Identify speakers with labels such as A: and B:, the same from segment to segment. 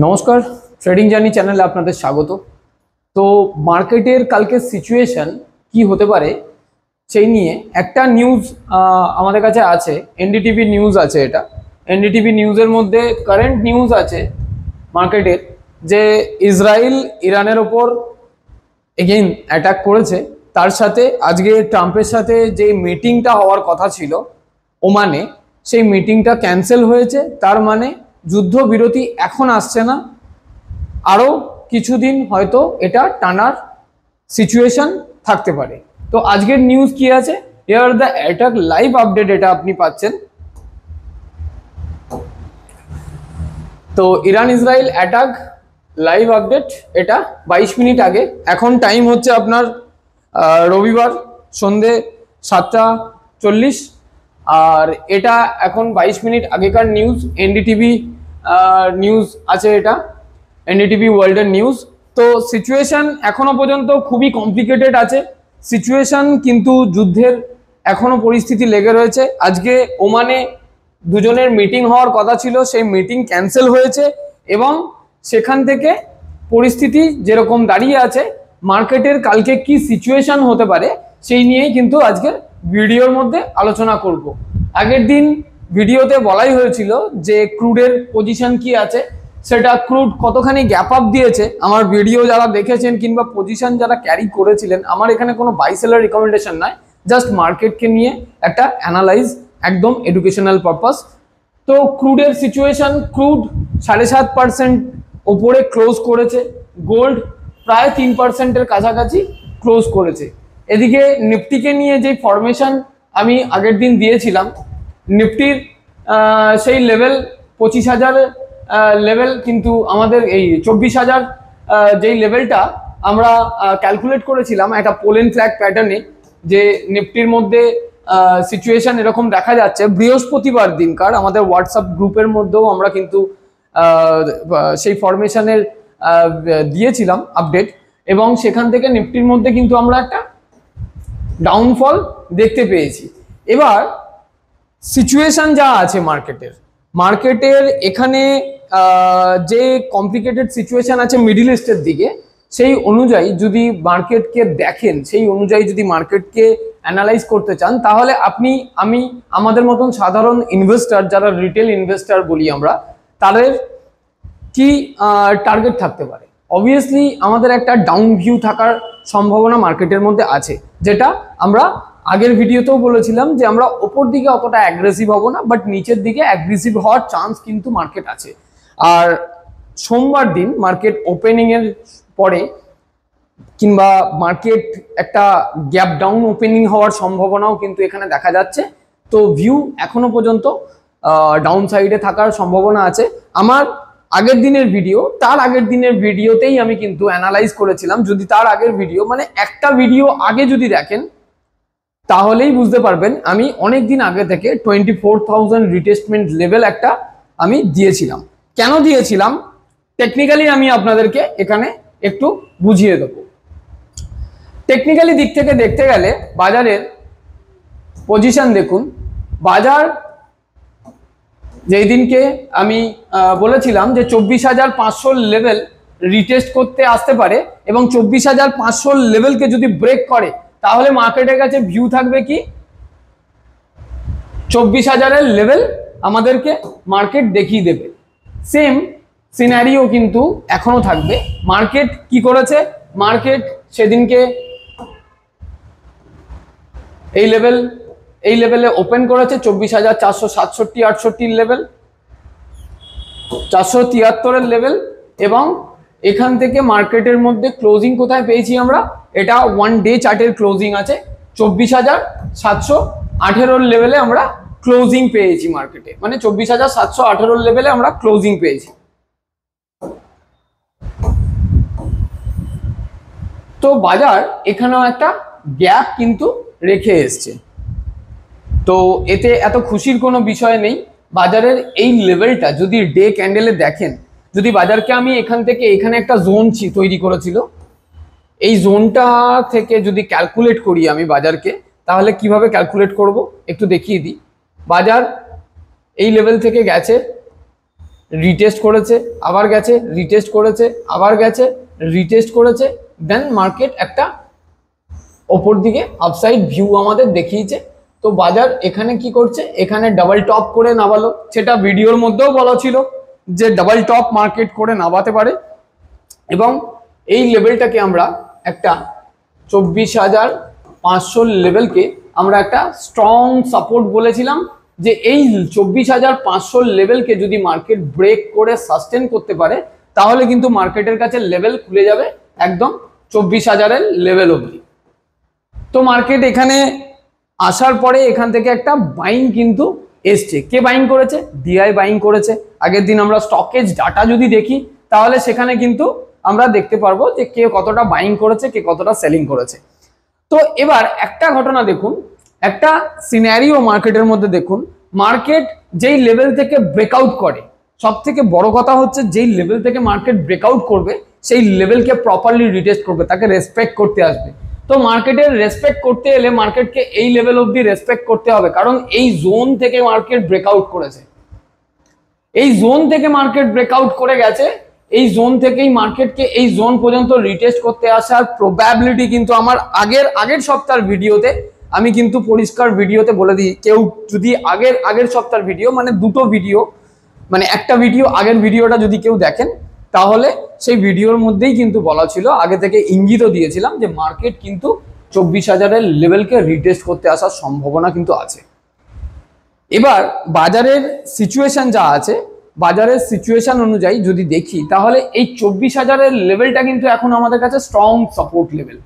A: নমস্কার, trading journey চ্যানেলে আপনাদের স্বাগত। তো মার্কেটের কালকের সিচুয়েশন কি হতে পারে সেই নিয়ে একটা নিউজ আমাদের কাছে আছে। এনডিটিভি নিউজ আছে, এটা এনডিটিভি নিউজের মধ্যে কারেন্ট নিউজ আছে মার্কেটের, যে ইসরায়েল ইরানের ওপর এগেইন অ্যাটাক করেছে। তার সাথে আজকে ট্রাম্পের সাথে যে মিটিংটা হওয়ার কথা ছিল ওমানে, সেই মিটিংটা ক্যান্সেল হয়েছে। তার মানে যুদ্ধবিরতি এখন আসছে না, আরও কিছুদিন হয়তো এটা টানার সিচুয়েশন থাকতে পারে। তো আজকের নিউজ কি আছে, here the attack live update, এটা আপনি পাচ্ছেন। তো Iran Israel attack live update, এটা 22 মিনিট আগে। এখন টাইম হচ্ছে আপনার রবিবার সন্ধে 7:40, আর এটা এখন 22 মিনিট আগেকার নিউজ। এনডিটিভি নিউজ আছে, এটা এনডিটিভি ওয়ার্ল্ডের নিউজ। তো সিচুয়েশন এখনো পর্যন্ত খুবই কমপ্লিকেটেড আছে সিচুয়েশন, কিন্তু যুদ্ধের এখনো পরিস্থিতি লেগে রয়েছে। আজকে ওমানে দুজনের মিটিং হওয়ার কথা ছিল, সেই মিটিং ক্যান্সেল হয়েছে এবং সেখান থেকে পরিস্থিতি যেরকম দাঁড়িয়ে আছে, মার্কেটের কালকে কি সিচুয়েশন হতে পারে সেই নিয়েই কিন্তু আজকের ভিডিওর মধ্যে আলোচনা করব। আগের দিন ভিডিওতে বলাই হয়েছিল যে ক্রুডের পজিশন কি আছে, সেটা ক্রুড কতখানি গ্যাপ আপ দিয়েছে। আমার ভিডিও যারা দেখেছেন কিংবা পজিশন যারা ক্যারি করেছিলেন, আমার এখানে কোনো বাই সেলার রিকমেন্ডেশন নয়, জাস্ট মার্কেটকে নিয়ে একটা অ্যানালাইজ, একদম এডুকেশনাল পারপাস। তো ক্রুডের সিচুয়েশন, ক্রুড 7.5% ওপরে ক্লোজ করেছে, গোল্ড প্রায় 3%-এর কাছাকাছি ক্লোজ করেছে। এদিকে নিফটিকে নিয়ে যে ফরমেশন আমি আগের দিন দিয়েছিলাম, নিফটির সেই লেভেল 25,000 লেভেল, কিন্তু আমাদের এই 24,000 যেই লেভেলটা আমরা ক্যালকুলেট করেছিলাম একটা পোলেন ফ্ল্যাগ প্যাটার্নে, যে নিফটির মধ্যে সিচুয়েশন এরকম দেখা যাচ্ছে। বৃহস্পতিবার দিনকার আমাদের হোয়াটসঅ্যাপ গ্রুপের মধ্যেও আমরা কিন্তু সেই ফরমেশনের দিয়েছিলাম আপডেট, এবং সেখান থেকে নিফটির মধ্যে কিন্তু আমরা একটা ডাউনফল দেখতে পেয়েছি। এবার সিচুয়েশন যা আছে মার্কেটের এখানে যে কমপ্লিকেটেড সিচুয়েশন আছে মিডল ইস্টের দিকে, সেই অনুযায়ী যদি মার্কেটকে দেখেন, সেই অনুযায়ী যদি মার্কেটকে অ্যানালাইজ করতে চান, তাহলে আমি আমাদের মতন সাধারণ ইনভেস্টার, যারা রিটেল ইনভেস্টার বলি আমরা, তাদের কি টার্গেট থাকতে পারে। অবভিয়াসলি আমাদের একটা ডাউন ভিউ থাকার সম্ভাবনা মার্কেটের মধ্যে আছে, যেটা আমরা আগের ভিডিওতেও বলেছিলাম যে আমরা ওপর দিকে অতটা অ্যাগ্রেসিভ হব না, বাট নিচের দিকে অ্যাগ্রেসিভ হওয়ার চান্স কিন্তু মার্কেট আছে। আর সোমবার দিন মার্কেট ওপেনিংয়ের পরে কিংবা মার্কেট একটা গ্যাপ ডাউন ওপেনিং হওয়ার সম্ভাবনাও কিন্তু এখানে দেখা যাচ্ছে। তো ভিউ এখনো পর্যন্ত ডাউন সাইডে থাকার সম্ভাবনা আছে। আমার আগের দিনের ভিডিও, তার আগের দিনের ভিডিওতেই আমি কিন্তু অ্যানালাইজ করেছিলাম। যদি তার আগের ভিডিও, মানে একটা ভিডিও আগে যদি দেখেন, তাহলেই বুঝতে পারবেন আমি অনেক দিন আগে থেকে 24,000 রিটেস্টমেন্ট লেভেল একটা আমি দিয়েছিলাম। কেন দিয়েছিলাম টেকনিক্যালি আমি আপনাদেরকে এখানে একটু বুঝিয়ে দেবো। টেকনিক্যালি দিক থেকে দেখতে গেলে বাজারের পজিশন দেখুন। বাজার যেই দিনকে আমি বলেছিলাম যে 24,500 লেভেল রিটেস্ট করতে আসতে পারে, এবং 24,500 লেভেলকে যদি ব্রেক করে, তাহলে মার্কেটের কাছে ভিউ থাকবে কি 24,000-এর লেভেল আমাদেরকে মার্কেট দেখিয়ে দেবে। সেম সিনারিও কিন্তু এখনো থাকবে। মার্কেট কি করেছে, মার্কেট সেদিনকে এই লেভেলে ওপেন করেছে 24,467-68 লেভেল, 473-এর লেভেল, এবং এখান থেকে মার্কেটের মধ্যে ক্লোজিং কোথায় পেয়েছি আমরা, এটা ওয়ান ডে চার্টের ক্লোজিং আছে 24,718 লেভেলে আমরা ক্লোজিং পেয়েছি মার্কেটে, মানে 24,718 লেভেলে আমরা ক্লোজিং পেয়েছি। তো বাজার এখানেও একটা গ্যাপ কিন্তু রেখে এসছে। তো এতে এত খুশির কোনো বিষয় নেই। বাজারের এই লেভেলটা যদি ডে ক্যান্ডেলে দেখেন, যদি বাজারকে আমি এখান থেকে এখানে একটা জোন তৈরি করেছিল, এই জোনটা থেকে যদি ক্যালকুলেট করি আমি বাজারকে, তাহলে কিভাবে ক্যালকুলেট করব একটু দেখিয়ে দিই। বাজার এই লেভেল থেকে গেছে রিটেস্ট করেছে, আবার গেছে, রিটেস্ট করেছে, আবার গেছে, রিটেস্ট করেছে, দেন মার্কেট একটা ওপর দিকে আপসাইড ভিউ আমাদের দেখিয়েছে। তো বাজার এখানে কি করছে, এখানে ডাবল টপ করে নামালো, সেটা ভিডিওর মধ্যেও বলা ছিল যে ডাবল টপ মার্কেট করে নামাতে পারে। এবং এই লেভেলটাকে আমরা একটা 24,500 লেভেলকে আমরা একটা স্ট্রং সাপোর্ট বলেছিলাম, যে এই 24,500 লেভেলকে যদি মার্কেট ব্রেক করে সাস্টেন করতে পারে তাহলে কিন্তু মার্কেটের কাছে লেভেল খুলে যাবে একদম 24,000-এর লেভেল অবধি। তো মার্কেট এখানে আসার পরে এখান থেকে একটা বাইং কিন্তু এসছে। কে বাইং করেছে? ডিআই বাইং করেছে। আগের দিন আমরা স্টকেজ ডাটা যদি দেখি তাহলে সেখানে কিন্তু আমরা দেখতে পারবো যে কে কতটা বাইং করেছে, কে কতটা সেলিং করেছে। তো এবার একটা ঘটনা দেখুন, একটা সিনারিও মার্কেটের মধ্যে দেখুন, মার্কেট যেই লেভেল থেকে ব্রেকআউট করে, সব থেকে বড় কথা হচ্ছে যেই লেভেল থেকে মার্কেট ব্রেকআউট করবে সেই লেভেলকে প্রপারলি রিটেস্ট করবে, তাকে রেসপেক্ট করতে আসবে। তো মার্কেটের রেসপেক্ট করতে এলে মার্কেটকে এই লেভেল অবধি রেসপেক্ট করতে হবে, কারণ এই জোন থেকে মার্কেট ব্রেকআউট করেছে, এই জোন থেকে মার্কেট ব্রেকআউট করে গেছে, এই জোন থেকেই মার্কেটকে এই জোন পর্যন্ত রিটেস্ট করতে আসার প্রবাবিলিটি কিন্তু আমার আগের সপ্তাহের ভিডিওতে আমি কিন্তু পরিষ্কার ভিডিওতে বলে দিই, কেউ যদি আগের সপ্তাহের ভিডিও মানে দুটো ভিডিও, মানে একটা ভিডিও আগের ভিডিওটা যদি কেউ দেখেন তাহলে সেই ভিডিওর মধ্যেই কিন্তু বলা ছিল, আগে থেকে ইঙ্গিতও দিয়েছিলাম যে মার্কেট কিন্তু 24,000-এর লেভেলকে রিটেস্ট করতে আসার সম্ভাবনা কিন্তু আছে। এবার বাজারের সিচুয়েশন যা আছে, বাজারের সিচুয়েশন অনুযায়ী যদি দেখি তাহলে এই 24,000-এর লেভেলটা কিন্তু এখন আমাদের কাছে স্ট্রং সাপোর্ট লেভেল।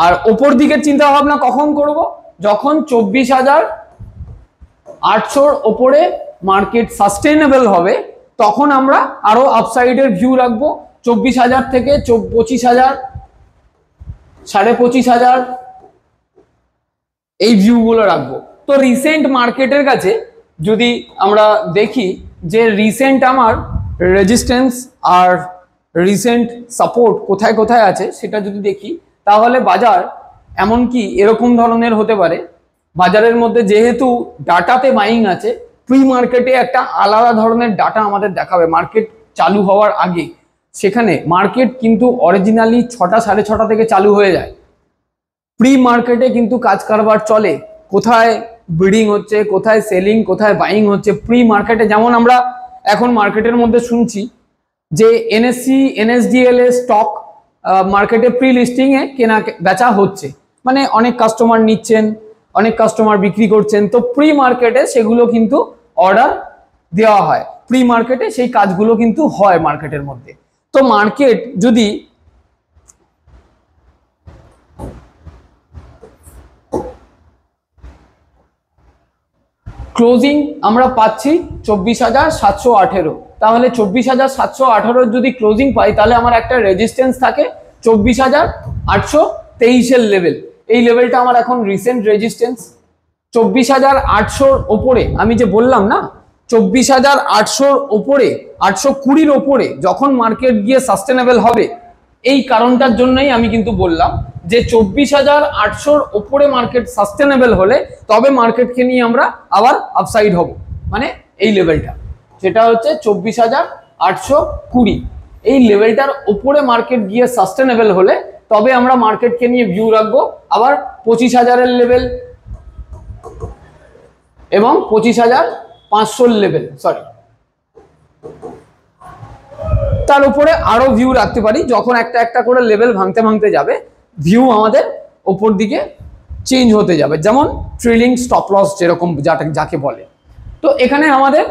A: আর ওপর দিকের চিন্তা ভাবনা কখন করব? যখন 24,800-র ওপরে মার্কেট সাস্টেনেবল হবে তখন আমরা আরো আপসাইডের ভিউ রাখবো। 24,000 থেকে 25,000, 25,500 এই ভিউগুলো রাখবো। তো রিসেন্ট মার্কেটের কাছে যদি আমরা দেখি যে রিসেন্ট আমার রেজিস্ট্যান্স আর রিসেন্ট সাপোর্ট কোথায় কোথায় আছে সেটা যদি দেখি তাহলে বাজার এমনকি এরকম ধরনের হতে পারে, বাজারের মধ্যে যেহেতু ডাটাতে বাইং আছে, প্রি মার্কেটে একটা আলাদা ধরনের ডাটা আমাদের দেখাবে মার্কেট চালু হওয়ার আগে। সেখানে মার্কেট কিন্তু অরিজিনালি 6টা 6:30 থেকে চালু হয়ে যায়। প্রি মার্কেটে কিন্তু কাজ কারবার চলে, কোথায় বিডিং হচ্ছে, কোথায় সেলিং, কোথায় বাইং হচ্ছে প্রি মার্কেটে। যেমন আমরা এখন মার্কেটের মধ্যে শুনছি যে এনএসসি এনএসডিএল এর স্টক মার্কেটে প্রি লিস্টিং এ কেনা বেচা হচ্ছে, মানে অনেক কাস্টমার নিচ্ছেন, অনেক কাস্টমার বিক্রি করছেন। তো প্রি মার্কেটে সেগুলো কিন্তু অর্ডার দেওয়া হয়, প্রি মার্কেটে সেই কাজগুলো কিন্তু হয় মার্কেটের মধ্যে। তো মার্কেট যদি ক্লোজিং আমরা পাচ্ছি 24,718, তাহলে 24,718 যদি ক্লোজিং পাই তাহলে আমার একটা রেজিস্ট্যান্স থাকে 24,823-এর লেভেল। এই লেভেলটা আমার এখন রিসেন্ট রেজিস্ট্যান্স। 24,800-র ওপরে আমি যে বললাম না, 24,800-র ওপরে, 820-র ওপরে যখন মার্কেট গিয়ে সাস্টেনেবল হবে, এই কারণটার জন্যই আমি কিন্তু বললাম যে 24,800-র ওপরে মার্কেট সাস্টেনেবল হলে তবে মার্কেটকে নিয়ে আমরা আবার আপসাইড হব। মানে এই লেভেলটা যেটা হচ্ছে 24,820, এই লেভেলটার ওপরে মার্কেট গিয়ে সাস্টেনেবল হলে তবে আমরা মার্কেটকে নিয়ে ভিউ রাখবো আবার 25,000-এর লেভেল এবং 25,500-র লেভেল, সরি তার উপরে আরো ভিউ রাখতে পারি। যখন একটা একটা করে লেভেল ভাঙতে ভাঙতে যাবে ভিউ আমাদের ওপর দিকে চেঞ্জ হতে যাবে, যেমন ট্রেলিং স্টপ লস যেরকম যাকে বলে। তো এখানে আমাদের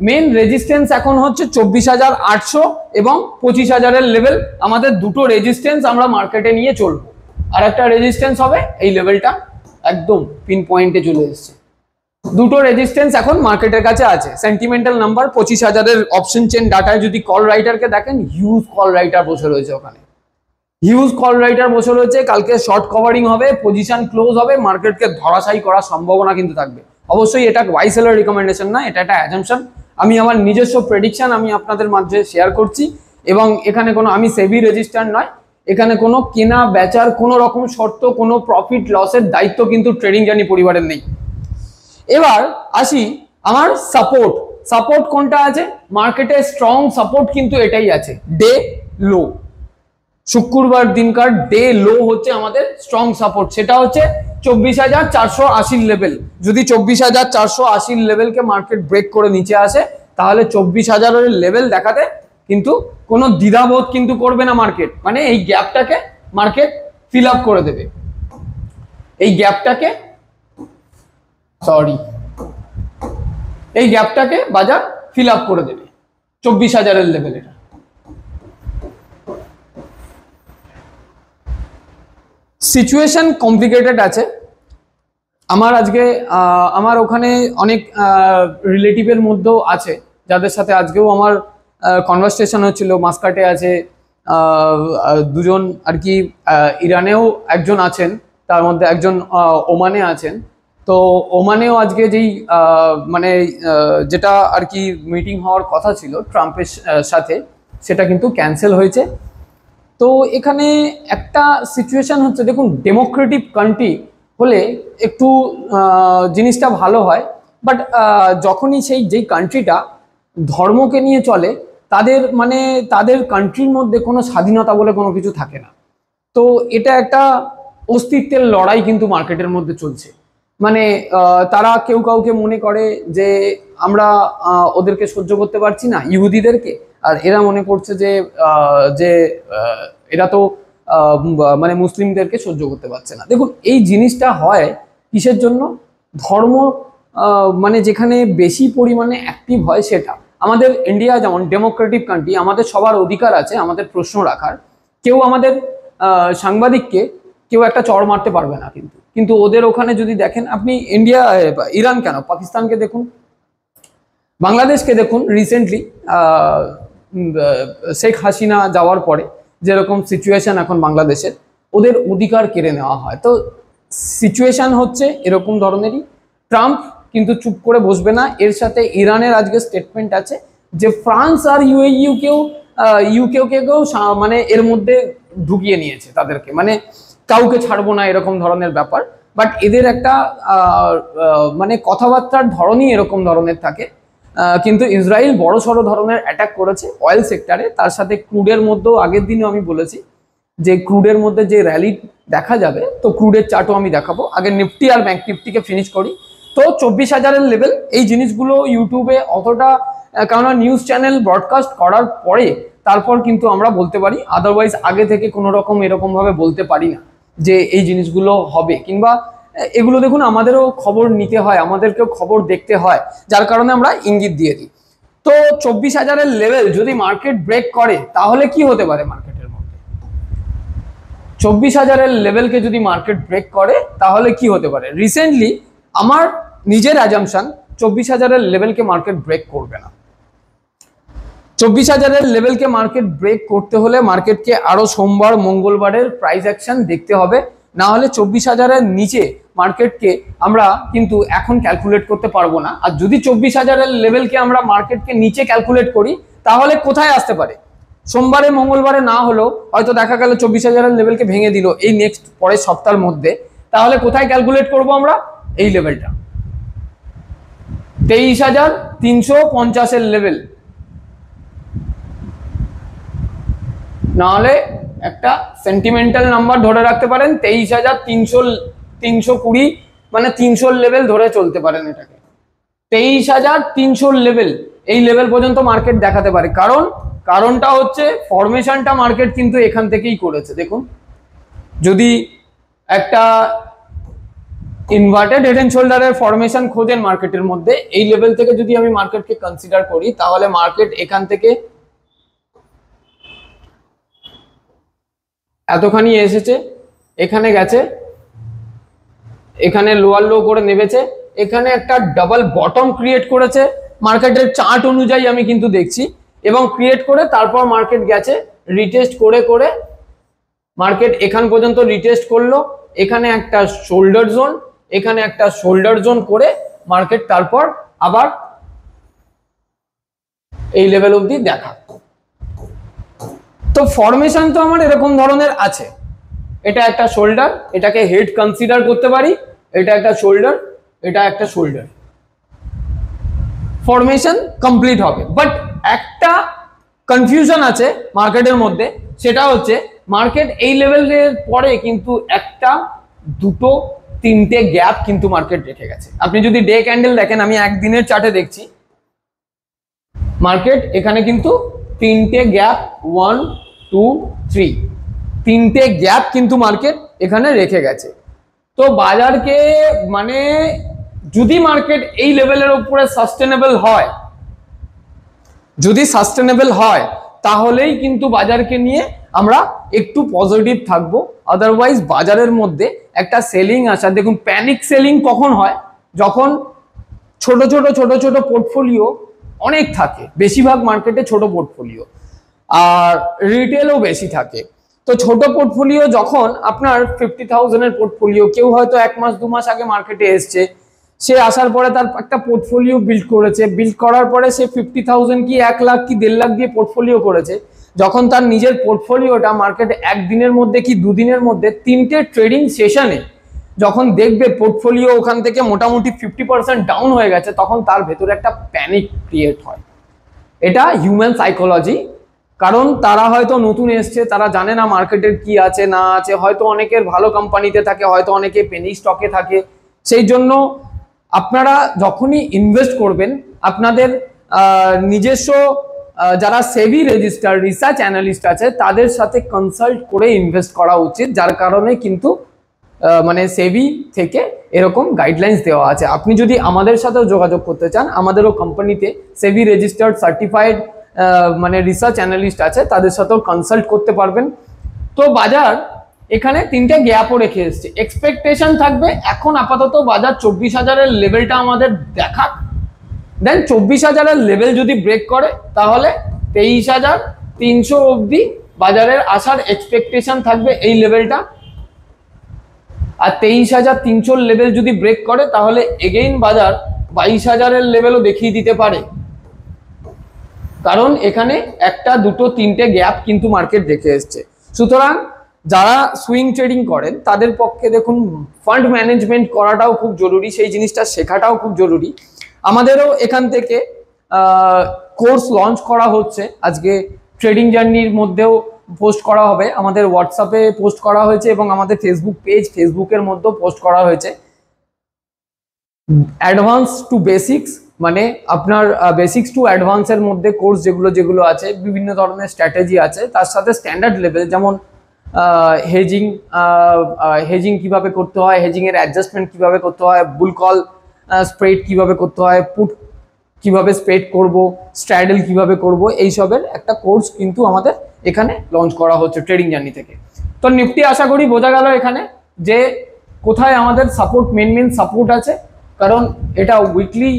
A: মেন রেজিস্ট্যান্স এখন হচ্ছে 24,800 এবং 25,000-এর লেভেল। আমাদের দুটো রেজিস্ট্যান্স আমরা মার্কেটে নিয়ে চলবো। আর একটা রেজিস্ট্যান্স হবে এই লেভেলটা, একদম পিন পয়েন্টে চলে এসছে। দুটো রেজিস্ট্যান্স এখন মার্কেটের কাছে আছে। সেন্টিমেন্টাল নাম্বার 25,000-এর অপশন চেন ডাটায় যদি কল রাইটারকে দেখেন, হিউজ কল রাইটার বসে রয়েছে ওখানে, হিউজ কল রাইটার বসে রয়েছে। কালকে শর্ট কভারিং হবে, পজিশন ক্লোজ হবে, মার্কেটকে ধরাশায়ী করার সম্ভাবনা কিন্তু থাকবে। অবশ্যই এটা বাই সেলার রিকমেন্ডেশন না, এটা একটা অ্যাজাম্পশন। আমি আমার নিজস্ব প্রেডিকশন আমি আপনাদের মাঝে শেয়ার করছি এবং এখানে কোনো আমি সেবি রেজিস্টার্ড নয়, এখানে কোনো কেনা বেচার কোনো রকম শর্ত, কোনো প্রফিট লসের দায়িত্ব কিন্তু ট্রেডিং জার্নি পরিবারের নেই। এবার আসি আমার সাপোর্ট। সাপোর্ট কোনটা আছে মার্কেটে, স্ট্রং সাপোর্ট কিন্তু এটাই আছে, ডে লো। শুক্রবার দিনকার ডে লো হচ্ছে আমাদের স্ট্রং সাপোর্ট, সেটা হচ্ছে 24,480 লেভেল। যদি 24,480 লেভেলকে মার্কেট ব্রেক করে নিচে আসে, তাহলে 24,000 লেভেল দেখাতে কিন্তু কোনো দ্বিধাবোধ কিন্তু করবে না মার্কেট, মানে এই গ্যাপটাকে মার্কেট ফিল আপ করে দেবে, এই গ্যাপটাকে এই গ্যাপটাকে বাজার ফিল আপ করে দেবে 24,000 লেভেল। এটা সিচুয়েশন কমপ্লিকেটেড আছে। আমার আজকে আমার ওখানে অনেক রিলেটিভের মধ্যেও আছে যাদের সাথে আজকেও আমার কনভারসেশন হচ্ছিল। মাস্কাটে আছে দুজন আর কি, ইরানেও একজন আছেন, তার মধ্যে একজন ওমানে আছেন। তো ওমানেও আজকে যেই মানে যেটা আর কি মিটিং হওয়ার কথা ছিল ট্রাম্পের সাথে, সেটা কিন্তু ক্যান্সেল হয়েছে। তো এখানে একটা সিচুয়েশন হচ্ছে, দেখুন ডেমোক্রেটিক কান্ট্রি হলে একটু জিনিসটা ভালো হয়, বাট যখনই যেই কান্ট্রিটা ধর্মকে নিয়ে চলে, তাদের মানে তাদের কান্ট্রির মধ্যে কোনো স্বাধীনতা বলে কোনো কিছু থাকে না। তো এটা একটা অস্তিত্বের লড়াই কিন্তু মার্কেটের মধ্যে চলছে। মানে তারা কেউ কাউকে মনে করে যে আমরা ওদেরকে সহ্য করতে পারছি না ইহুদিদেরকে, আর এরা মনে করছে যে এরা তো মানে মুসলিমদেরকে সহ্য করতে পারছে না। দেখুন এই জিনিসটা হয় কিসের জন্য, ধর্ম মানে যেখানে বেশি পরিমাণে অ্যাক্টিভ হয় সেটা। আমাদের ইন্ডিয়া যেমন ডেমোক্রেটিক কান্ট্রি, আমাদের সবার অধিকার আছে আমাদের প্রশ্ন রাখার। কেউ আমাদের সাংবাদিককে কেউ একটা চড় মারতে পারবে না, কিন্তু ওদের ওখানে যদি দেখেন আপনি, ইন্ডিয়া ইরান কেন, পাকিস্তানকে দেখুন, বাংলাদেশকে দেখুন। রিসেন্টলি শেখ হাসিনা যাওয়ার পরে যেরকম সিচুয়েশন এখন বাংলাদেশের, ওদের অধিকার কেড়ে নেওয়া হয়। তো সিচুয়েশন হচ্ছে এরকম ধরনেরই। ট্রাম্প কিন্তু চুপ করে বসবে না। এর সাথে ইরানের আজকে স্টেটমেন্ট আছে যে ফ্রান্স আর ইউকেও মানে এর মধ্যে ঢুকিয়ে নিয়েছে তাদেরকে, মানে কাউকে ছাড়বো না এরকম ধরনের ব্যাপার। বাট এদের একটা মানে কথাবার্তার ধরনই এরকম ধরনের থাকে। কিন্তু ইসরায়েল বড় সড়ো ধরনের অ্যাটাক করেছে অয়েল সেক্টরে, তার সাথে ক্রুডের মধ্যেও আগের দিনও আমি বলেছি যে ক্রুডের মধ্যে যে র্যালি দেখা যাবে, তো ক্রুডের চার্টও আমি দেখাবো। আগে নিফটি আর ব্যাংক নিফটিকে ফিনিশ করি। তো 24,000 লেভেল, এই জিনিসগুলো ইউটিউবে অতটা, কেননা নিউজ চ্যানেল ব্রডকাস্ট করার পরে তারপর কিন্তু আমরা বলতে পারি, আদারওয়াইজ আগে থেকে কোনো রকম এরকম ভাবে বলতে পারি না যে এই জিনিসগুলো হবে, কিংবা এগুলো দেখুন আমাদেরও খবর নিতে হয়, আমাদেরকেও খবর দেখতে হয়, যার কারণে আমরা ইঙ্গিত দিয়ে দিই। তো 24,000 লেভেল যদি মার্কেট ব্রেক করে তাহলে কি হতে পারে মার্কেটের মধ্যে, 24,000 লেভেলকে যদি মার্কেট ব্রেক করে তাহলে কি হতে পারে। রিসেন্টলি আমার নিজের অ্যাজাম্পশন 24,000 লেভেলকে মার্কেট ব্রেক করবে না। 24,000 লেভেলকে মার্কেট ব্রেক করতে হলে মার্কেটকে আরো সোমবার মঙ্গলবারের প্রাইস অ্যাকশন দেখতে হবে, না হলে 24,000 নিচে মার্কেটকে আমরা কিন্তু এখন ক্যালকুলেট করতে পারবো না। আর যদি 24,000 লেভেলকে আমরা মার্কেটকে নিচে ক্যালকুলেট করি তাহলে কোথায় আসতে পারে, সোমবারে মঙ্গলবারে না হলেও হয়তো দেখা গেল 24,000 লেভেলকে ভেঙে দিল এই নেক্সট পরের সপ্তাহের মধ্যে, তাহলে কোথায় ক্যালকুলেট করব আমরা, এই লেভেলটা 23,350 লেভেল, নাহলে একটা সেন্টিমেন্টাল নাম্বার ধরে রাখতে পারেন 23,320, মানে 300 লেভেল ধরে চলতে পারেন এটাকে। 23,300 লেভেল, এই লেভেল পর্যন্ত মার্কেট দেখাতে পারে। কারণটা হচ্ছে ফরমেশনটা মার্কেট কিন্তু এখান থেকেই করেছে। দেখুন যদি একটা ইনভার্টেড হেড এন্ড শোল্ডারের ফরমেশন খোঁজেন মার্কেটের মধ্যে, এই লেভেল থেকে যদি আমি মার্কেটকে কনসিডার করি, তাহলে মার্কেট এখান থেকে এতখানি এসেছে, এখানে গেছে, এখানে লোয়ার লো করে নেমেছে, এখানে একটা ডাবল বটম ক্রিয়েট করেছে মার্কেটের চার্ট অনুযায়ী আমি কিন্তু দেখছি, এবং ক্রিয়েট করে তারপর মার্কেট গেছে রিটেস্ট করে মার্কেট এখান পর্যন্ত রিটেস্ট করলো, এখানে একটা শোল্ডার জোন, এখানে একটা শোল্ডার জোন করে মার্কেট তারপর আবার এই লেভেল অবধি দেখা। তো ফরমেশন তো আমার এরকম ধরনের আছে, এটা একটা শোল্ডার, এটাকে হেড কনসিডার করতে পারি, এটা একটা শোল্ডার, এটা একটা শোল্ডার। ফরমেশন কমপ্লিট হবে। বাট একটা কনফিউশন আছে মার্কেটের মধ্যে, সেটা হচ্ছে মার্কেট এই লেভেলের পরে কিন্তু একটা, দুটো, তিনটে গ্যাপ কিন্তু মার্কেট রেখে গেছে। আপনি যদি ডে ক্যান্ডেল দেখেন, আমি একদিনের চার্টে দেখছি, মার্কেট এখানে কিন্তু তিনটে গ্যাপ, 1 2 3, তিনটে গ্যাপ কিন্তু মার্কেট এখানে রেখে গেছে। তো বাজারকে মানে যদি মার্কেট এই লেভেলের উপরে সাস্টেনেবল হয়, যদি সাস্টেনেবল হয় তাহলেই কিন্তু বাজারকে নিয়ে আমরা একটু পজিটিভ থাকবো। আদারওয়াইজ বাজারের মধ্যে একটা সেলিং আসা, দেখুন প্যানিক সেলিং কখন হয়, যখন ছোট ছোট ছোট ছোট পোর্টফোলিও অনেক থাকে, বেশিরভাগ মার্কেটে ছোট পোর্টফোলিও আর রিটেলও বেশি থাকে। তো ছোট পোর্টফোলিও যখন আপনার 50,000-এর পোর্টফোলিও, কেউ হয়তো 1 মাস 2 মাস আগে মার্কেটে এসছে, সে আসার পরে তার একটা পোর্টফোলিও বিল্ড করেছে, বিল্ড করার পরে সে 50,000 কি 1 লাখ কি 1.5 লাখ দিয়ে পোর্টফোলিও করেছে। যখন তার নিজের পোর্টফোলিওটা মার্কেটে একদিনের মধ্যে কি দুদিনের মধ্যে 3টে ট্রেডিং সেশনে যখন দেখবে পোর্টফোলিও ওখান থেকে মোটামুটি 50% ডাউন হয়ে গেছে, তখন তার ভেতরে একটা প্যানিক ক্রিয়েট হয়। এটা হিউম্যান সাইকোলজি। কারণ তারা হয়তো নতুন এসছে, তারা জানে না মার্কেটের কি আছে না আছে, হয়তো অনেকের ভালো কোম্পানিতে থাকে, হয়তো অনেকে পেনি স্টকে থাকে। সেই জন্য আপনারা যখনই ইনভেস্ট করবেন, আপনাদের নিজস্ব যারা সেবি রেজিস্টার রিসার্চ অ্যানালিস্ট আছে তাদের সাথে কনসাল্ট করে ইনভেস্ট করা উচিত, যার কারণে কিন্তু মানে সেবি থেকে এরকম গাইডলাইন্স দেওয়া আছে। আপনি যদি আমাদের সাথেও যোগাযোগ করতে চান, আমাদেরও কোম্পানিতে সেবি রেজিস্টার্ড সার্টিফাইড মানে রিসার্চ অ্যানালিস্ট আছে, তাদের সাথেও কনসাল্ট করতে পারবেন। তো বাজার এখানে 3টে গ্যাপও রেখে এসছে, এক্সপেকটেশন থাকবে এখন আপাতত বাজার 24,000-এর লেভেলটা আমাদের দেখাক, দেন 24,000-এর লেভেল যদি ব্রেক করে তাহলে 23,300 অবধি বাজারের আসার এক্সপেকটেশন থাকবে এই লেভেলটা। আর 23,300 লেভেল যদি ব্রেক করে তাহলে এগেইন বাজার 22,000-এর লেভেলও দেখিয়ে দিতে পারে। কারণ এখানে একটা, দুটো, তিনটে গ্যাপ কিন্তু মার্কেট দেখে এসছে। সুতরাং যারা সুইং ট্রেডিং করেন তাদের পক্ষে দেখুন ফান্ড ম্যানেজমেন্ট করাটাও খুব জরুরি, সেই জিনিসটা শেখাটাও খুব জরুরি। আমাদেরও এখান থেকে কোর্স লঞ্চ করা হচ্ছে, আজকে ট্রেডিং জার্নির মধ্যেও পোস্ট করা হবে, আমাদের হোয়াটসঅ্যাপে পোস্ট করা হয়েছে এবং আমাদের ফেসবুক পেজ, ফেসবুকের মধ্যেও পোস্ট করা হয়েছে। অ্যাডভান্স টু বেসিক্স, মানে আপনার বেসিক্স টু অ্যাডভান্সের মধ্যে কোর্স যেগুলো যেগুলো আছে, বিভিন্ন ধরনের স্ট্র্যাটেজি আছে, তার সাথে স্ট্যান্ডার্ড লেভেল, যেমন হেজিং কিভাবে করতে হয়, হেজিং এর অ্যাডজাস্টমেন্ট কিভাবে করতে হয়, বুল কল স্প্রেড কিভাবে করতে হয়, পুট কিভাবে স্প্রেড করব, স্ট্র্যাডেল কিভাবে করব, এইসবের একটা কোর্স কিন্তু আমাদের এখানে লঞ্চ করা হচ্ছে ট্রেডিং জার্নি থেকে। তো নিফটি আশা করি বোঝা গেল এখানে যে কোথায় আমাদের সাপোর্ট, মেন সাপোর্ট আছে, কারণ এটা উইকলি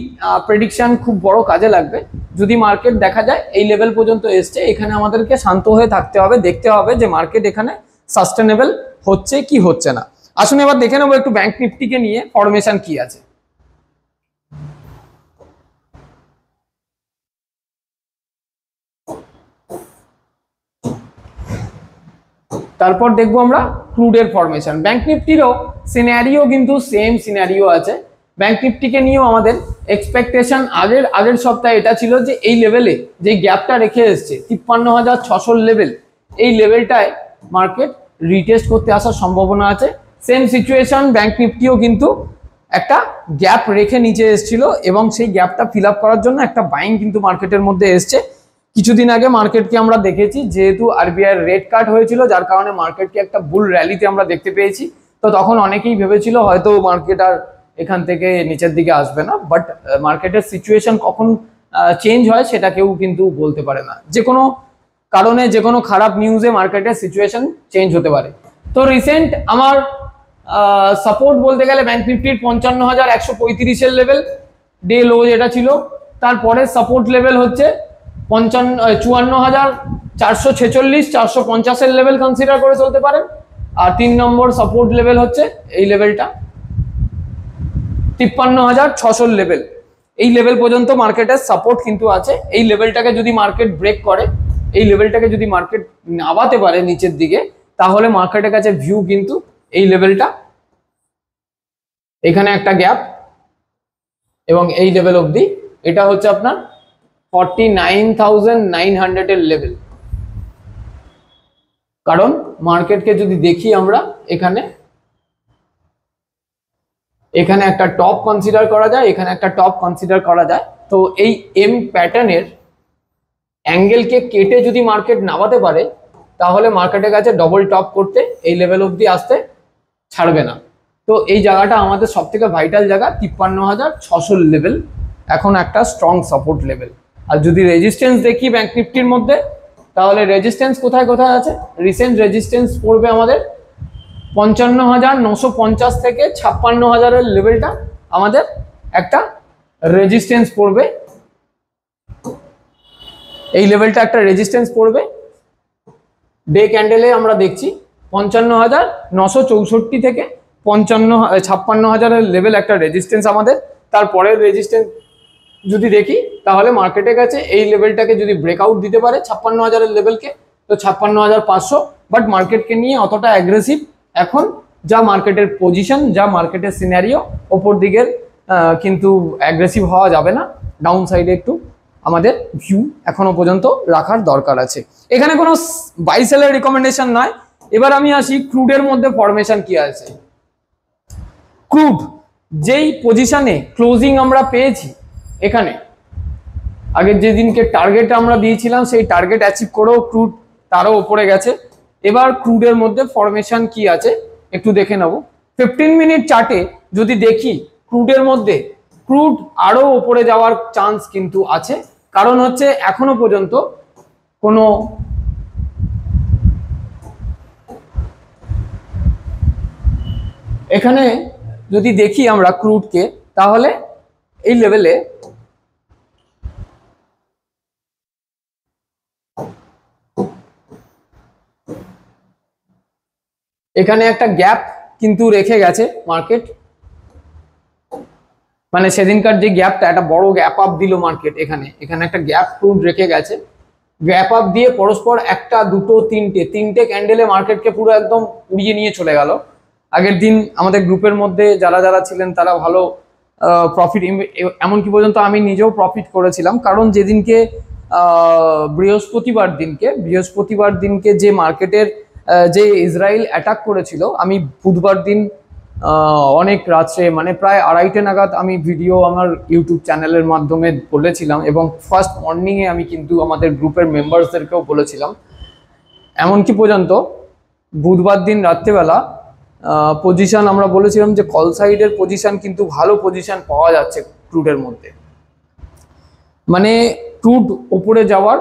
A: প্রেডিকশন খুব বড় কাজে লাগবে। যদি মার্কেট দেখা যায় এই লেভেল পর্যন্ত এসছে, এখানে আমাদেরকে শান্ত হয়ে থাকতে হবে, দেখতে হবে যে মার্কেট এখানে সাস্টেনেবল হচ্ছে কি হচ্ছে না। আসুন এবার দেখে নেবো একটু ব্যাংক নিফটিকে নিয়ে ফরমেশন কি আছে। তারপর দেখবো আমরা ক্রুডের ফরমেশন। ব্যাংক নিফটিরও সিনারিও কিন্তু সেম সিনারিও আছে। ব্যাংক নিফটিকে নিয়েও আমাদের এক্সপেকটেশন আগের সপ্তাহে এটা ছিল যে এই লেভেলে যে গ্যাপটা রেখে এসছে 53,600 লেভেল, এই লেভেলটায় মার্কেট রিটেস্ট করতে আসার সম্ভাবনা আছে। সেম সিচুয়েশন ব্যাংক নিফটিও কিন্তু একটা গ্যাপ রেখে নিচে এসেছিল এবং সেই গ্যাপটা ফিল আপ করার জন্য একটা বাইং কিন্তু মার্কেটের মধ্যে এসছে। কিছুদিন আগে মার্কেটকে আমরা দেখেছি, যেহেতু আরবিআই রেট কাট হয়েছিল, যার কারণে মার্কেটকে একটা বুল র্যালিতে আমরা দেখতে পেয়েছি। তো তখন অনেকেই ভেবেছিল হয়তো মার্কেট আর এখান থেকে নিচের দিকে আসবে না, বাট মার্কেটের সিচুয়েশন কখন চেঞ্জ হয় সেটা কেউ কিন্তু বলতে পারে না। যে কোনো কারণে, যে কোনো খারাপ নিউজে মার্কেটের সিচুয়েশন চেঞ্জ হতে পারে। তো রিসেন্ট আমার সাপোর্ট বলতে গেলে ব্যাংক নিফটির 55,135-এর লেভেল, ডে লো যেটা ছিল। তারপরে সাপোর্ট লেভেল হচ্ছে 54,446, 450-এর লেভেল কনসিডার করে চলতে পারেন। আর 3 নম্বর সাপোর্ট লেভেল হচ্ছে এই লেভেলটা 53,600 লেভেল। এই লেভেল পর্যন্ত মার্কেটের সাপোর্ট কিন্তু আছে। এই লেভেলটাকে যদি মার্কেট ব্রেক করে, এই লেভেলটাকে যদি মার্কেট নামাতে পারে নিচের দিকে, তাহলে মার্কেটের কাছে ভিউ কিন্তু এই লেভেলটা, এখানে একটা গ্যাপ এবং এই লেভেল অবধি এটা হচ্ছে আপনার 49,900 এর লেভেল। কারণ মার্কেটকে যদি দেখি আমরা এখানে একটা টপ কনসিডার করা যায়, এখানে একটা টপ কনসিডার করা যায়। তো এই এম প্যাটার্নের অ্যাঙ্গেলকে কেটে যদি মার্কেট নামাতে পারে তাহলে মার্কেটের কাছে ডবল টপ করতে এই লেভেল অবধি আসতে ছাড়বে না। তো এই জায়গাটা আমাদের সব থেকে ভাইটাল জায়গা, 53,600 লেভেল এখন একটা স্ট্রং সাপোর্ট লেভেল। আর যদি রেজিস্ট্যান্স দেখি ব্যাংক নিফটির মধ্যে, তাহলে রেজিস্ট্যান্স কোথায় কোথায় আছে? রিসেন্ট রেজিস্ট্যান্স পড়বে আমাদের 55,950 থেকে 56,000 লেভেলটা আমাদের একটা রেজিস্ট্যান্স পড়বে। এই লেভেলটা একটা রেজিস্ট্যান্স পড়বে। ডে ক্যান্ডেলে আমরা দেখছি 55,964 থেকে 56,000 লেভেল একটা রেজিস্ট্যান্স আমাদের। তারপরের রেজিস্ট্যান্স যদি দেখি তাহলে মার্কেটের কাছে এই লেভেলটাকে যদি ব্রেকআউট দিতে পারে 56,000 লেভেলকে, তো 56,500। বাট মার্কেটকে নিয়ে অতটা অ্যাগ্রেসিভ এখন যা মার্কেটের পজিশন, যা মার্কেটের সিনারিও, ওপর দিকের কিন্তু অ্যাগ্রেসিভ হওয়া যাবে না। ডাউন সাইডে একটু আমাদের ভিউ এখনো পর্যন্ত রাখার দরকার আছে। এখানে কোনো বাই সেলের রিকমেন্ডেশন নয়। এবার আমি আসি ক্রুডের মধ্যে ফরমেশন কি আছে। ক্রুড যেই পজিশনে ক্লোজিং আমরা পেয়েছি, এখানে আগের যেদিনকে টার্গেট আমরা দিয়েছিলাম সেই টার্গেট অ্যাচিভ করেও ক্রুড তারও উপরে গেছে। এবার ক্রুডের মধ্যে ফরমেশন কি আছে একটু দেখে নেব। 15 মিনিট চার্টে যদি দেখি ক্রুডের মধ্যে, ক্রুড আরো উপরে যাওয়ার চান্স কিন্তু আছে। কারণ হচ্ছে এখনো পর্যন্ত কোনো এখানে যদি দেখি আমরা ক্রুডকে, তাহলে এই লেভেলে এখানে একটা গ্যাপ কিন্তু রেখে গেছে মার্কেট। মানে সেদিনকার যে গ্যাপটা, একটা বড় গ্যাপ আপ দিল মার্কেট, এখানে একটা গ্যাপ ক্রুড রেখে গেছে। গ্যাপ আপ দিয়ে পরস্পর একটা, দুটো, তিনটে ক্যান্ডেলে মার্কেটকে পুরো একদম উড়িয়ে নিয়ে চলে গেল। আগের দিন আমাদের গ্রুপের মধ্যে যারা যারা ছিলেন তারা ভালো প্রফিট, এমনকি পর্যন্ত আমি নিজেও প্রফিট করেছিলাম। কারণ যেদিনকে বৃহস্পতিবার দিনকে যে মার্কেটের যে ইসরায়েল অ্যাটাক করেছিল, আমি বুধবার দিন অনেক রাত্রে মানে প্রায় 2:30 নাগাদ আমি ভিডিও আমার ইউটিউব চ্যানেলের মাধ্যমে বলেছিলাম, এবং ফার্স্ট মর্নিংয়ে আমি কিন্তু আমাদের গ্রুপের মেম্বার্সদেরকেও বলেছিলাম। এমনকি পর্যন্ত বুধবার দিন রাত্রেবেলা পজিশন আমরা বলেছিলাম যে কল সাইডের পজিশন কিন্তু ভালো পজিশন পাওয়া যাচ্ছে ক্রুডের মধ্যে। মানে ক্রুড উপরে যাওয়ার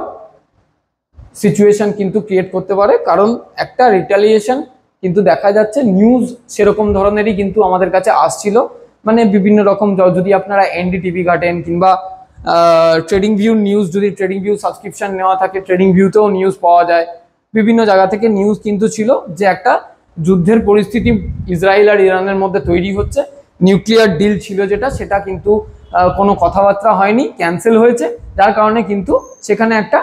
A: সিচুয়েশন কিন্তু ক্রিয়েট করতে পারে। কারণ একটা রিটালিয়েশন কিন্তু দেখা যাচ্ছে, নিউজ সেরকম ধরনেরই কিন্তু আমাদের কাছে আসছিল। মানে বিভিন্ন রকম, যদি আপনারা এনডিটিভি ঘাটেন কিংবা ট্রেডিং ভিউ নিউজ, যদি ট্রেডিং ভিউ সাবস্ক্রিপশন নেওয়া থাকে, ট্রেডিং ভিউতেও নিউজ পাওয়া যায়। বিভিন্ন জায়গা থেকে নিউজ কিন্তু ছিল যে একটা যুদ্ধের পরিস্থিতি ইসরায়েল আর ইরানের মধ্যে তৈরি হচ্ছে। নিউক্লিয়ার ডিল ছিল যেটা, সেটা কিন্তু কোনো কথাবার্তা হয়নি, ক্যান্সেল হয়েছে। যার কারণে কিন্তু সেখানে একটা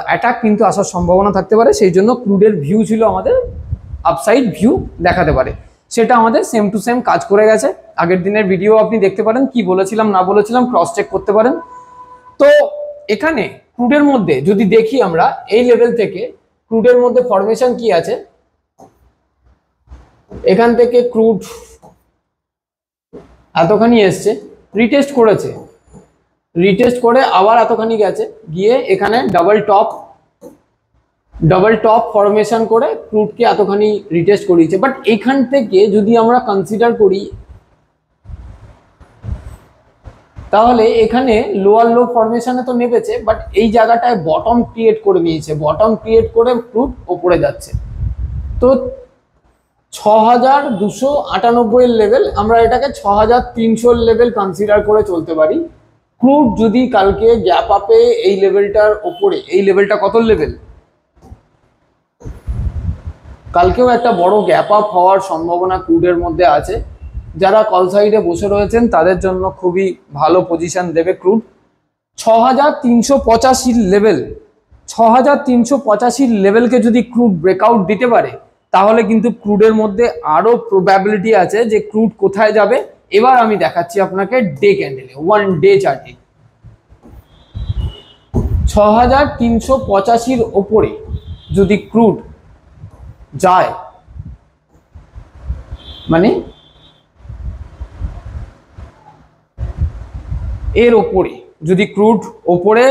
A: অ্যাটাক কিন্তু আসার সম্ভাবনা থাকতে পারে। সেই জন্য ক্রুডের ভিউ ছিল আমাদের আপসাইড ভিউ দেখাতে পারে। সেটা আমাদের সেম টু সেম কাজ করে গেছে। আগের দিনের ভিডিও আপনি দেখতে পারেন, কি বলেছিলাম না বলেছিলাম ক্রস চেক করতে পারেন। তো এখানে ক্রুডের মধ্যে যদি দেখি আমরা এই লেভেল থেকে ক্রুডের মধ্যে ফরমেশন কি আছে, এখান থেকে ক্রুড এতখানি এসছে, রিটেস্ট করেছে, রিটেস্ট করে আবার এতখানি গেছে, গিয়ে এখানে ডাবল টপ ফরমেশন করে ক্রুডকে এতখানি রিটেস্ট করিয়েছে। বাট এখান থেকে যদি আমরা কনসিডার করি তাহলে এখানে লোয়ার লো ফরমেশনে তো নেমেছে, বাট এই জায়গাটায় বটম ক্রিয়েট করে নিয়েছে। বটম ক্রিয়েট করে ক্রুড ওপরে যাচ্ছে। তো 6,298 লেভেল, আমরা এটাকে 6,300 লেভেল কনসিডার করে চলতে পারি। ক্রুড যদি কালকে গ্যাপ আপে এই লেভেলটার ওপরে, এই লেভেলটা কত লেভেল, কালকেও একটা বড় গ্যাপ আপ হওয়ার সম্ভাবনা ক্রুডের মধ্যে আছে। যারা কল সাইডে বসে রয়েছেন তাদের জন্য খুবই ভালো পজিশন দেবে ক্রুড। 6,385 লেভেল, 6,385 লেভেলকে যদি ক্রুড ব্রেকআউট দিতে পারে তাহলে কিন্তু ক্রুডের মধ্যে আরো প্রবাবিলিটি আছে যে ক্রুড কোথায় যাবে। এবার আমি দেখাচ্ছি আপনাকে ডে ক্যান্ডেলে, 1 ডে চার্টে। 6385 ওপরে যদি ক্রুড যায়, মানে এর ওপরে যদি ক্রুড ওপরে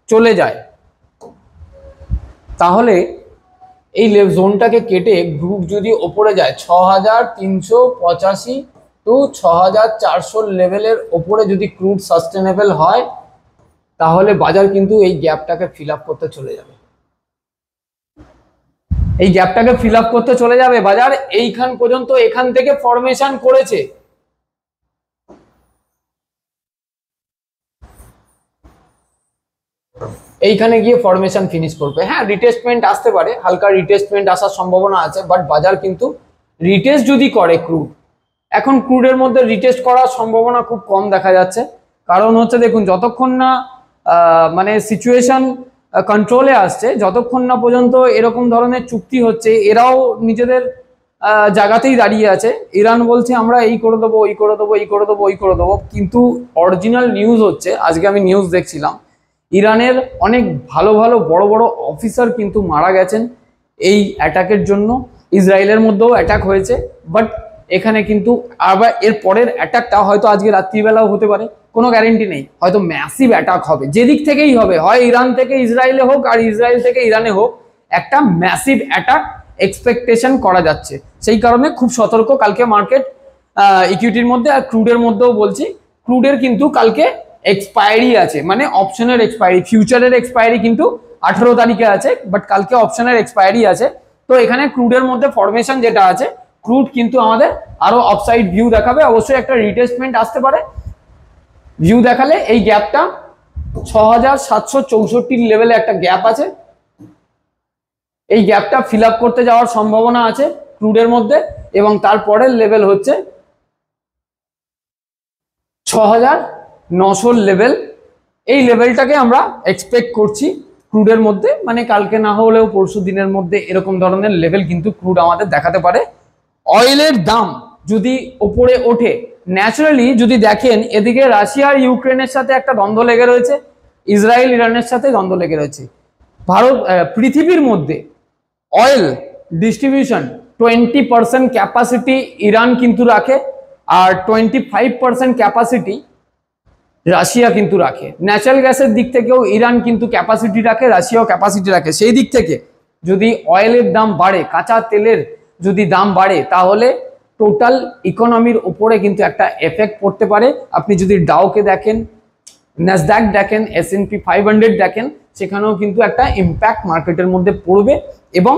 A: চলে যায়, তাহলে এই জোনটাকে কেটে ক্রুড যদি ওপরে যায় 6385 টু 6400 লেভেলের ওপরে যদি ক্রুড সাস্টেনেবল হয়, তাহলে বাজার কিন্তু এই গ্যাপটাকে ফিল আপ করতে চলে যাবে। এই গ্যাপটাকে ফিল আপ করতে চলে যাবে বাজার। এইখান পর্যন্ত এখান থেকে ফরমেশন করেছে, এইখানে গিয়ে ফরমেশন ফিনিশ করবে। হ্যাঁ, রিটেস্টমেন্ট আসতে পারে, হালকা রিটেস্টমেন্ট আসার সম্ভাবনা আছে, বাট বাজার কিন্তু রিটেস্ট যদি করে ক্রুড, এখন ক্রুডের মধ্যে রিটেস্ট করার সম্ভাবনা খুব কম দেখা যাচ্ছে। কারণ হচ্ছে দেখুন, যতক্ষণ না মানে সিচুয়েশন কন্ট্রোলে আসছে, যতক্ষণ না পর্যন্ত এরকম ধরনের চুক্তি হচ্ছে, এরাও নিজেদের জায়গাতেই দাঁড়িয়ে আছে। ইরান বলছে আমরা এই করে দেবো, ওই করে দেবো, এই করে দেবো, ওই করে দেবো, কিন্তু অরিজিনাল নিউজ হচ্ছে, আজকে আমি নিউজ দেখছিলাম, ইরানের অনেক ভালো ভালো বড় বড় অফিসার কিন্তু মারা গেছেন এই অ্যাটাকের জন্য। ইসরায়েলের মধ্যেও অ্যাটাক হয়েছে, বাট এখানে কিন্তু আবার এর পরের অ্যাটাকটা হয়তো আজকে রাত্রিবেলাও হতে পারে, কোনো গ্যারেন্টি নেই। হয়তো ম্যাসিভ অ্যাটাক হবে, যেদিক থেকেই হবে, হয় ইরান থেকে ইসরায়েলে হোক আর ইসরায়েল থেকে ইরানে হোক, একটা ম্যাসিভ অ্যাটাক এক্সপেকটেশন করা যাচ্ছে। সেই কারণে খুব সতর্ক কালকে মার্কেট, ইকুইটির মধ্যে আর ক্রুডের মধ্যেও বলছি। ক্রুডের কিন্তু কালকে এক্সপায়ারি আছে, মানে অপশনের এক্সপায়ারি, ফিউচারের এক্সপায়ারি কিন্তু 18 তারিখে আছে, বাট কালকে অপশনের এক্সপায়ারি আছে। তো এখানে ক্রুডের মধ্যে ফরমেশন যেটা আছে, ক্রুড কিন্তু আমাদের আরো অফসাইড ভিউ দেখাবে, অবশ্যই একটা রিটেস্টমেন্ট আসতে পারে। ভিউ দেখালে এই গ্যাপটা 6764 লেভেলে একটা গ্যাপ আছে, এই গ্যাপটা ফিল আপ করতে যাওয়ার সম্ভাবনা আছে ক্রুডের মধ্যে, এবং তারপরের লেভেল হচ্ছে 6900 লেভেল। এই লেভেলটাকে আমরা এক্সপেক্ট করছি ক্রুডের মধ্যে, মানে কালকে না হলেও পরশু দিনের মধ্যে এরকম ধরনের লেভেল কিন্তু ক্রুড আমাদের দেখাতে পারে। অয়েলের দাম যদি ওপরে ওঠে, ন্যাচারালি যদি দেখেন এদিকে রাশিয়া আর ইউক্রেনের সাথে একটা দ্বন্দ্ব লেগে রয়েছে, ইসরায়েল ইরানের সাথে দ্বন্দ্ব লেগে রয়েছে। পৃথিবীর মধ্যে অয়েল ডিস্ট্রিবিউশন 20% ক্যাপাসিটি ইরান কিন্তু রাখে, আর 25% ক্যাপাসিটি রাশিয়া কিন্তু রাখে। ন্যাচারাল গ্যাসের দিক থেকেও ইরান কিন্তু ক্যাপাসিটি রাখে, রাশিয়াও ক্যাপাসিটি রাখে। সেই দিক থেকে যদি অয়েলের দাম বাড়ে, কাঁচা তেলের যদি দাম বাড়ে, তাহলে টোটাল ইকোনমির উপরে কিন্তু একটা এফেক্ট পড়তে পারে। আপনি যদি ডাউকে দেখেন, ন্যাসড্যাক দেখেন, S&P 500 দেখেন, সেখানেও কিন্তু একটা ইম্প্যাক্ট মার্কেটের মধ্যে পড়বে, এবং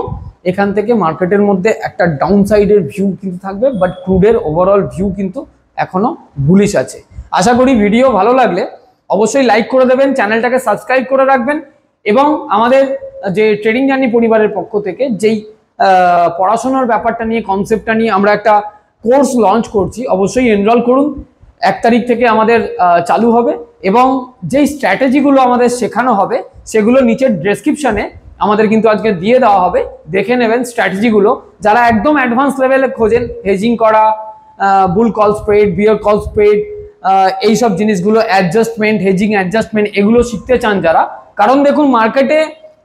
A: এখান থেকে মার্কেটের মধ্যে একটা ডাউন সাইডের ভিউ কিন্তু থাকবে, বাট ক্রুডের ওভারঅল ভিউ কিন্তু এখনো বুলিশ আছে। আশা করি ভিডিও ভালো লাগলে অবশ্যই লাইক করে দেবেন, চ্যানেলটাকে সাবস্ক্রাইব করে রাখবেন, এবং আমাদের যে ট্রেডিং জার্নি পরিবারের পক্ষ থেকে যেই পড়াশোনার ব্যাপারটা নিয়ে, কনসেপ্টটা নিয়ে আমরা একটা কোর্স লঞ্চ করছি, অবশ্যই এনরোল করুন। 1 তারিখ থেকে আমাদের চালু হবে, এবং যেই স্ট্র্যাটেজিগুলো আমাদের শেখানো হবে সেগুলো নিচের ডেসক্রিপশনে আমাদের কিন্তু আজকে দিয়ে দেওয়া হবে, দেখে নেবেন স্ট্র্যাটেজিগুলো। যারা একদম অ্যাডভান্স লেভেলে খোঁজেন, হেজিং করা, বুল কল স্প্রেড, বিয়ার কল স্প্রেড, এইসব জিনিসগুলো, অ্যাডজাস্টমেন্ট, হেজিং অ্যাডজাস্টমেন্ট, এগুলো শিখতে চান যারা, কারণ দেখুন মার্কেটে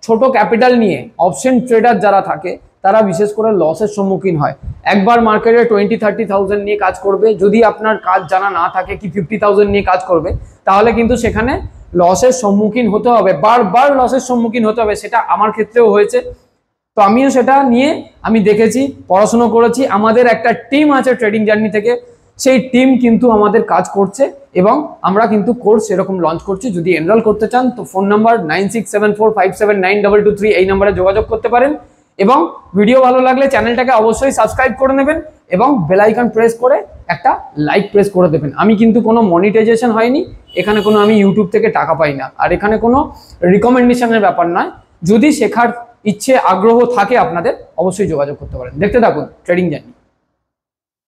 A: ছোট ক্যাপিটাল নিয়ে অপশন ট্রেডার যারা থাকে তারা বিশেষ করে লসের সম্মুখীন হয়। একবার মার্কেটে 20-30,000 নিয়ে কাজ করবে, যদি আপনার কাজ জানা না থাকে কি 50,000 নিয়ে কাজ করবে, তাহলে কিন্তু সেখানে লসের সম্মুখীন হতে হবে, বারবার লসের সম্মুখীন হতে হবে। সেটা আমার ক্ষেত্রেও হয়েছে, তো আমিও সেটা নিয়ে আমি দেখেছি, পড়াশোনা করেছি। আমাদের একটা টিম আছে ট্রেডিং জার্নি থেকে, সেই টিম কিন্তু আমাদের কাজ করছে, এবং আমরা কিন্তু কোর্স এরকম লঞ্চ করছি। যদি এনরোল করতে চান তো ফোন নাম্বার 9674579223 এই নাম্বারে যোগাযোগ করতে পারেন, এবং ভিডিও ভালো লাগলে চ্যানেলটাকে অবশ্যই সাবস্ক্রাইব করে নেবেন, এবং বেল আইকন প্রেস করে একটা লাইক প্রেস করে দেবেন। আমি কিন্তু কোনো মনিটাইজেশন হয়নি এখানে, কোনো আমি ইউটিউব থেকে টাকা পাই না, আর এখানে কোনো রিকমেন্ডেশনের ব্যাপার নয়। যদি শেখার ইচ্ছে আগ্রহ থাকে আপনাদের, অবশ্যই যোগাযোগ করতে পারেন। দেখতে থাকুন ট্রেডিং জার্নি।